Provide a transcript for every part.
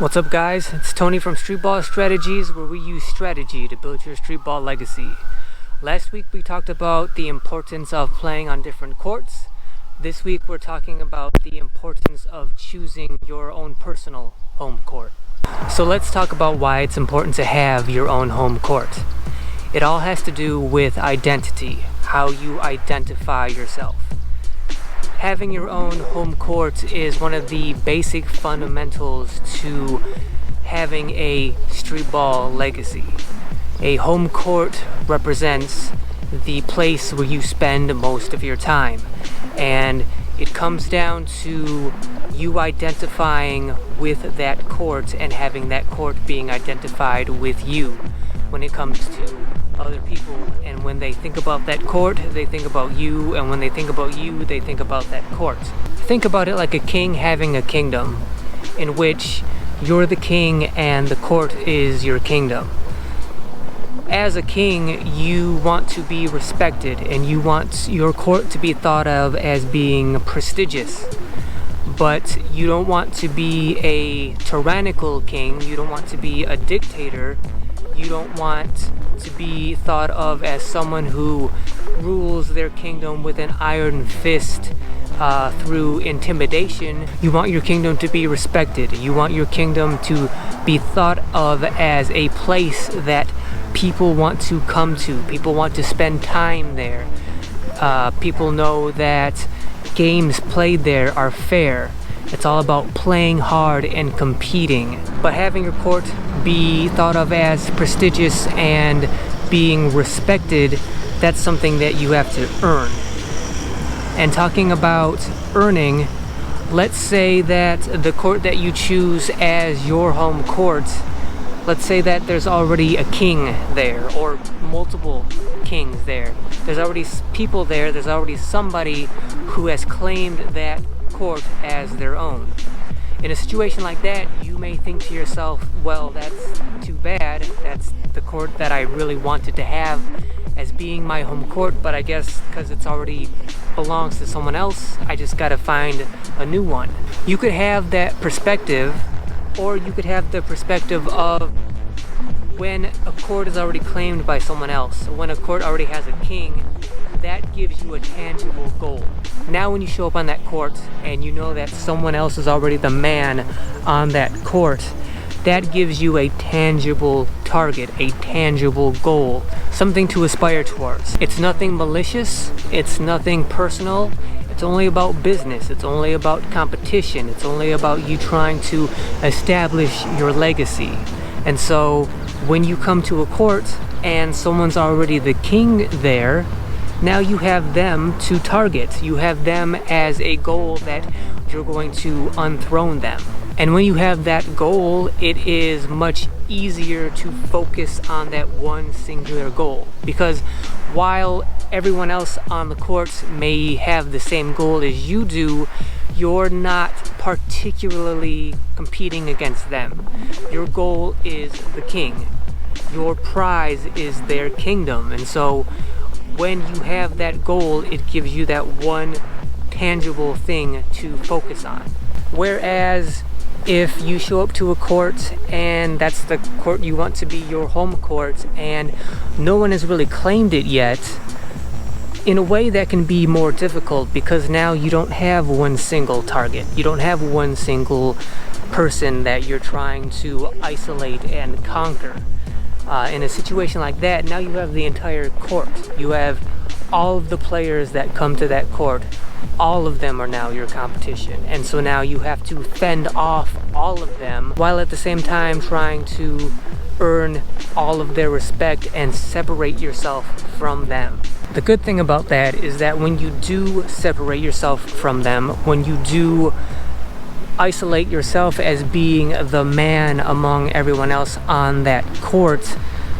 What's up guys, it's Tony from Streetball Strategies, where we use strategy to build your streetball legacy. Last week we talked about the importance of playing on different courts. This week we're talking about the importance of choosing your own personal home court. So let's talk about why it's important to have your own home court. It all has to do with identity, how you identify yourself. Having your own home court is one of the basic fundamentals to having a streetball legacy. A home court represents the place where you spend most of your time, and it comes down to you identifying with that court and having that court being identified with you when it comes to other people. And when they think about that court, they think about you, and when they think about you, they think about that court. Think about it like a king having a kingdom, in which you're the king and the court is your kingdom. As a king, you want to be respected and you want your court to be thought of as being prestigious. But you don't want to be a tyrannical king, you don't want to be a dictator, you don't want to be thought of as someone who rules their kingdom with an iron fist through intimidation. You want your kingdom to be respected. You want your kingdom to be thought of as a place that people want to come to. People want to spend time there. People know that games played there are fair. It's all about playing hard and competing. But having your court be thought of as prestigious and being respected, that's something that you have to earn. And talking about earning, let's say that the court that you choose as your home court, let's say that there's already a king there or multiple kings there. There's already people there, there's already somebody who has claimed that court as their own. In a situation like that, you may think to yourself, well, that's too bad. That's the court that I really wanted to have as being my home court, but I guess because it's already belongs to someone else, I just gotta find a new one. You could have that perspective, or you could have the perspective of when a court is already claimed by someone else. When a court already has a king, that gives you a tangible goal. Now when you show up on that court and you know that someone else is already the man on that court, that gives you a tangible target, a tangible goal, something to aspire towards. It's nothing malicious, it's nothing personal, it's only about business, it's only about competition, it's only about you trying to establish your legacy. And so when you come to a court and someone's already the king there, now you have them to target. You have them as a goal that you're going to unthrone them. And when you have that goal, it is much easier to focus on that one singular goal. Because while everyone else on the court may have the same goal as you do, you're not particularly competing against them. Your goal is the king. Your prize is their kingdom. And so when you have that goal, it gives you that one tangible thing to focus on. Whereas if you show up to a court and that's the court you want to be your home court and no one has really claimed it yet, in a way that can be more difficult because now you don't have one single target. You don't have one single person that you're trying to isolate and conquer. In a situation like that, now you have the entire court. You have all of the players that come to that court. All of them are now your competition. And so now you have to fend off all of them while at the same time trying to earn all of their respect and separate yourself from them. The good thing about that is that when you do separate yourself from them, when you do isolate yourself as being the man among everyone else on that court,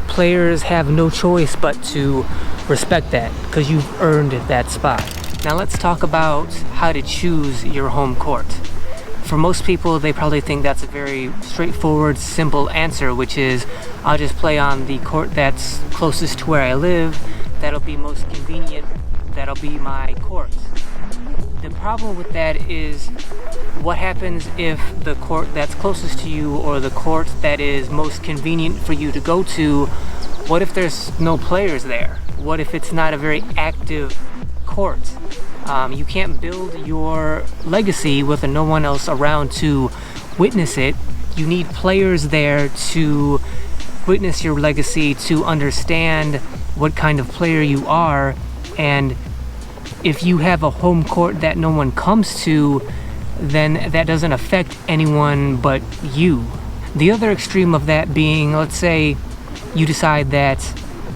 players have no choice but to respect that because you've earned that spot. Now let's talk about how to choose your home court. For most people, they probably think that's a very straightforward, simple answer, which is I'll just play on the court that's closest to where I live, that'll be most convenient, that'll be my court. The problem with that is what happens if the court that's closest to you, or the court that is most convenient for you to go to, what if there's no players there? What if it's not a very active court? You can't build your legacy with no one else around to witness it. You need players there to witness your legacy, to understand what kind of player you are. And if you have a home court that no one comes to, then that doesn't affect anyone but you. The other extreme of that being, let's say you decide that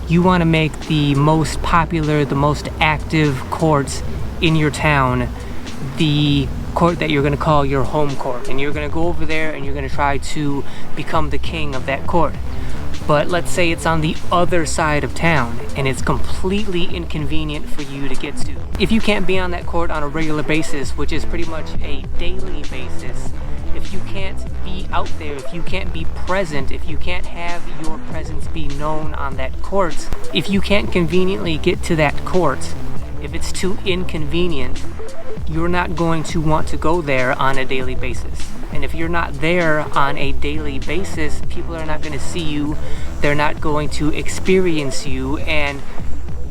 you want to make the most popular, the most active courts in your town the court that you're going to call your home court, and you're going to go over there and you're going to try to become the king of that court. But let's say it's on the other side of town and it's completely inconvenient for you to get to. If you can't be on that court on a regular basis, which is pretty much a daily basis, if you can't be out there, if you can't be present, if you can't have your presence be known on that court, if you can't conveniently get to that court, if it's too inconvenient, you're not going to want to go there on a daily basis. And if you're not there on a daily basis, people are not going to see you, they're not going to experience you, and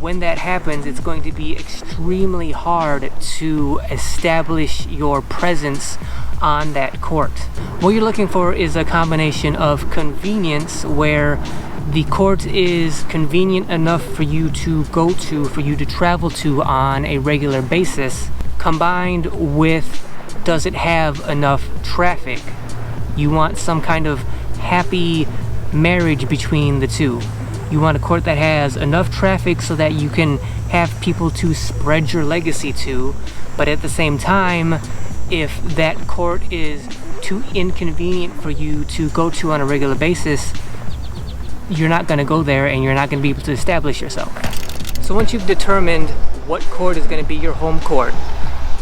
when that happens, it's going to be extremely hard to establish your presence on that court. What you're looking for is a combination of convenience, where the court is convenient enough for you to go to, for you to travel to on a regular basis, combined with, does it have enough traffic? You want some kind of happy marriage between the two. You want a court that has enough traffic so that you can have people to spread your legacy to, but at the same time, if that court is too inconvenient for you to go to on a regular basis, you're not going to go there and you're not going to be able to establish yourself. So once you've determined what court is going to be your home court,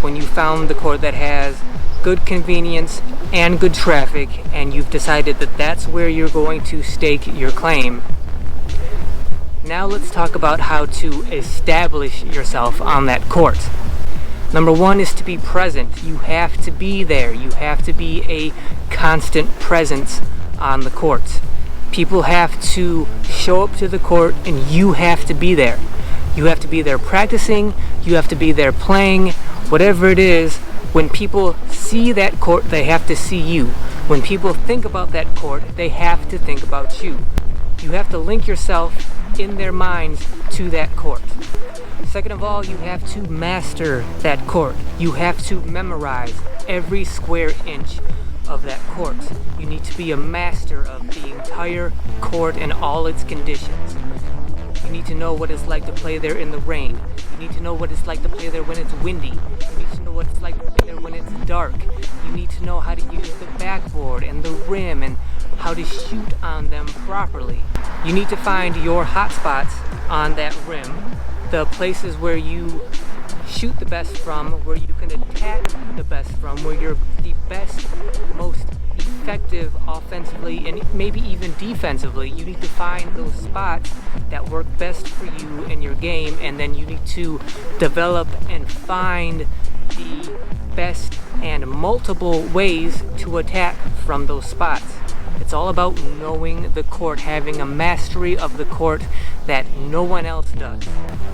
when you found the court that has good convenience and good traffic, and you've decided that that's where you're going to stake your claim, now let's talk about how to establish yourself on that court. Number one is to be present. You have to be there. You have to be a constant presence on the court. People have to show up to the court and you have to be there. You have to be there practicing, you have to be there playing, whatever it is. When people see that court, they have to see you. When people think about that court, they have to think about you. You have to link yourself in their minds to that court. Second of all, you have to master that court. You have to memorize every square inch of that court. You need to be a master of the entire court and all its conditions. You need to know what it's like to play there in the rain. You need to know what it's like to play there when it's windy. You need to know what it's like to play there when it's dark. You need to know how to use the backboard and the rim and how to shoot on them properly. You need to find your hot spots on that rim, the places where you shoot the best from, where you can attack the best from, where you're the best, most effective offensively and maybe even defensively. You need to find those spots that work best for you in your game, and then you need to develop and find the best and multiple ways to attack from those spots. It's all about knowing the court, having a mastery of the court that no one else does.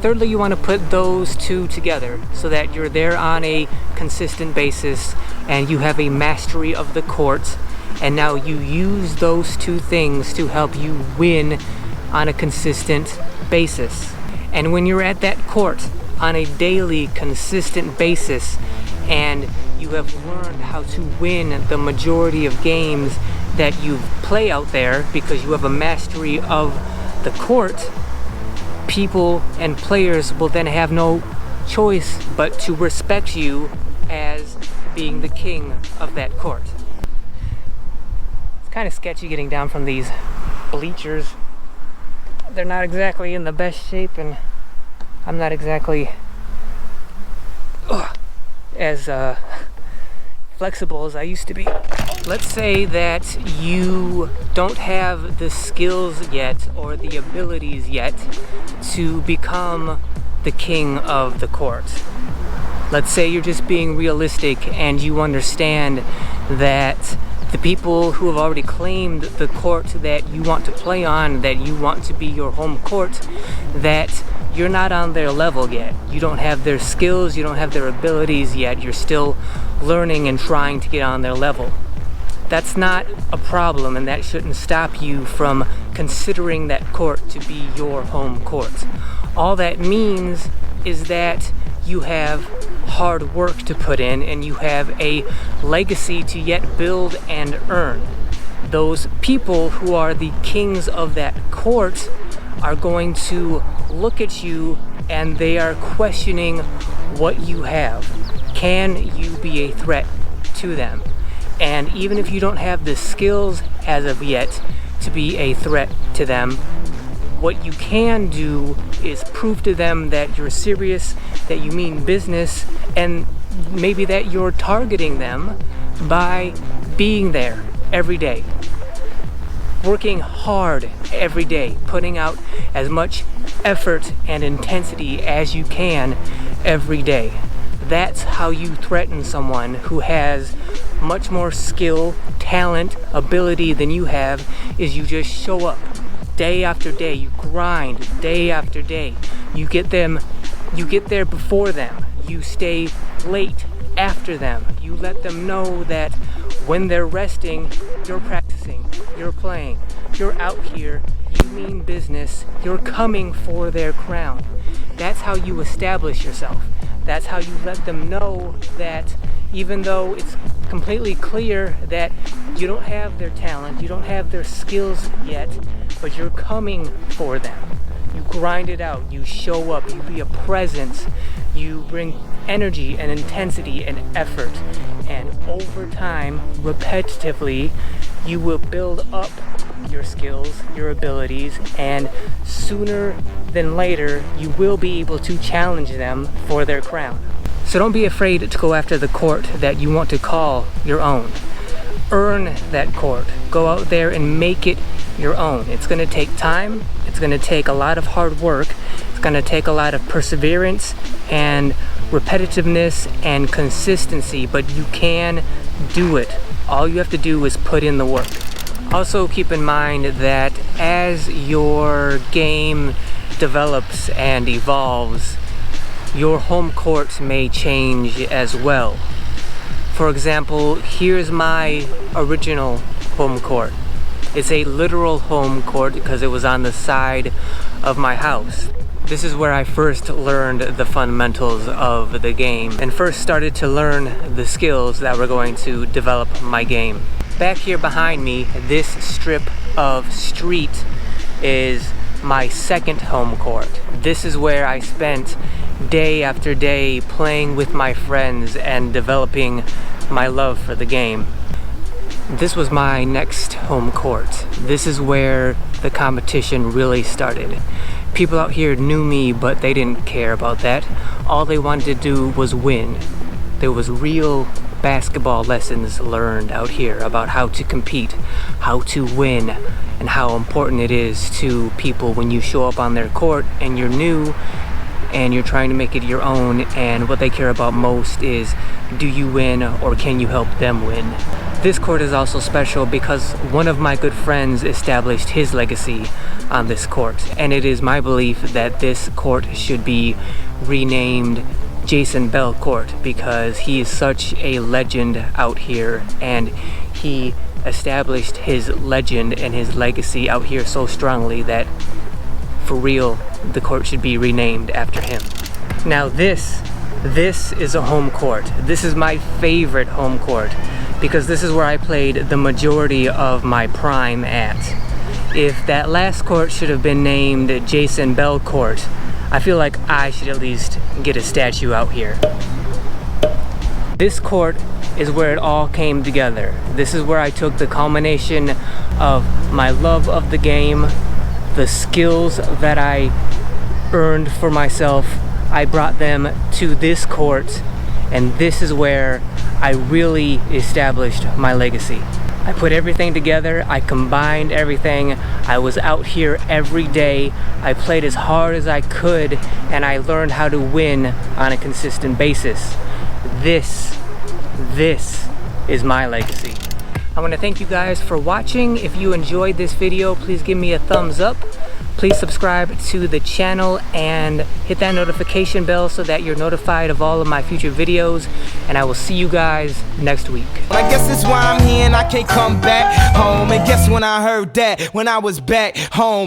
Thirdly, you want to put those two together so that you're there on a consistent basis and you have a mastery of the court, and now you use those two things to help you win on a consistent basis. And when you're at that court on a daily, consistent basis, and you have learned how to win the majority of games that you play out there because you have a mastery of the court, people and players will then have no choice but to respect you as being the king of that court. It's kind of sketchy getting down from these bleachers. They're not exactly in the best shape, and I'm not exactly as flexible as I used to be. Let's say that you don't have the skills yet or the abilities yet to become the king of the court. Let's say you're just being realistic and you understand that the people who have already claimed the court that you want to play on, that you want to be your home court, that you're not on their level yet. You don't have their skills, you don't have their abilities yet. You're still learning and trying to get on their level. That's not a problem, and that shouldn't stop you from considering that court to be your home court. All that means is that you have hard work to put in, and you have a legacy to yet build and earn. Those people who are the kings of that court are going to look at you and they are questioning what you have. Can you be a threat to them? And even if you don't have the skills as of yet to be a threat to them, what you can do is prove to them that you're serious, that you mean business, and maybe that you're targeting them by being there every day. Working hard every day, putting out as much effort and intensity as you can every day. That's how you threaten someone who has much more skill, talent, ability than you have, is you just show up day after day, you grind day after day. You get there before them. You stay late after them. You let them know that when they're resting, you're practicing, you're playing, you're out here, you mean business, you're coming for their crown. That's how you establish yourself. That's how you let them know that even though it's completely clear that you don't have their talent, you don't have their skills yet, but you're coming for them. You grind it out, you show up, you be a presence, you bring energy and intensity and effort, and over time, repetitively, you will build up your skills, your abilities, and sooner than later, you will be able to challenge them for their crown. So don't be afraid to go after the court that you want to call your own. Earn that court. Go out there and make it your own. It's going to take time. It's going to take a lot of hard work. It's going to take a lot of perseverance and repetitiveness and consistency, but you can do it. All you have to do is put in the work. Also keep in mind that as your game develops and evolves, your home court may change as well. For example, here's my original home court. It's a literal home court because it was on the side of my house. This is where I first learned the fundamentals of the game and first started to learn the skills that were going to develop my game. Back here behind me, this strip of street is my second home court. This is where I spent day after day playing with my friends and developing my love for the game. This was my next home court. This is where the competition really started. People out here knew me, but they didn't care about that. All they wanted to do was win. There was real basketball lessons learned out here about how to compete, how to win, and how important it is to people when you show up on their court and you're new and you're trying to make it your own, and what they care about most is, do you win or can you help them win? This court is also special because one of my good friends established his legacy on this court, and it is my belief that this court should be renamed Jason Bell Court because he is such a legend out here, and he established his legend and his legacy out here so strongly that for real the court should be renamed after him. Now this is a home court. This is my favorite home court because this is where I played the majority of my prime at. If that last court should have been named Jason Bell Court, I feel like I should at least get a statue out here. This court is where it all came together. This is where I took the culmination of my love of the game, the skills that I earned for myself. I brought them to this court, and this is where I really established my legacy. I put everything together, I combined everything, I was out here every day, I played as hard as I could, and I learned how to win on a consistent basis. This is my legacy. I want to thank you guys for watching. If you enjoyed this video, please give me a thumbs up. Please subscribe to the channel and hit that notification bell so that you're notified of all of my future videos, and I will see you guys next week. I guess that's why I'm here and I can't come back home. And guess when I heard that, when I was back home.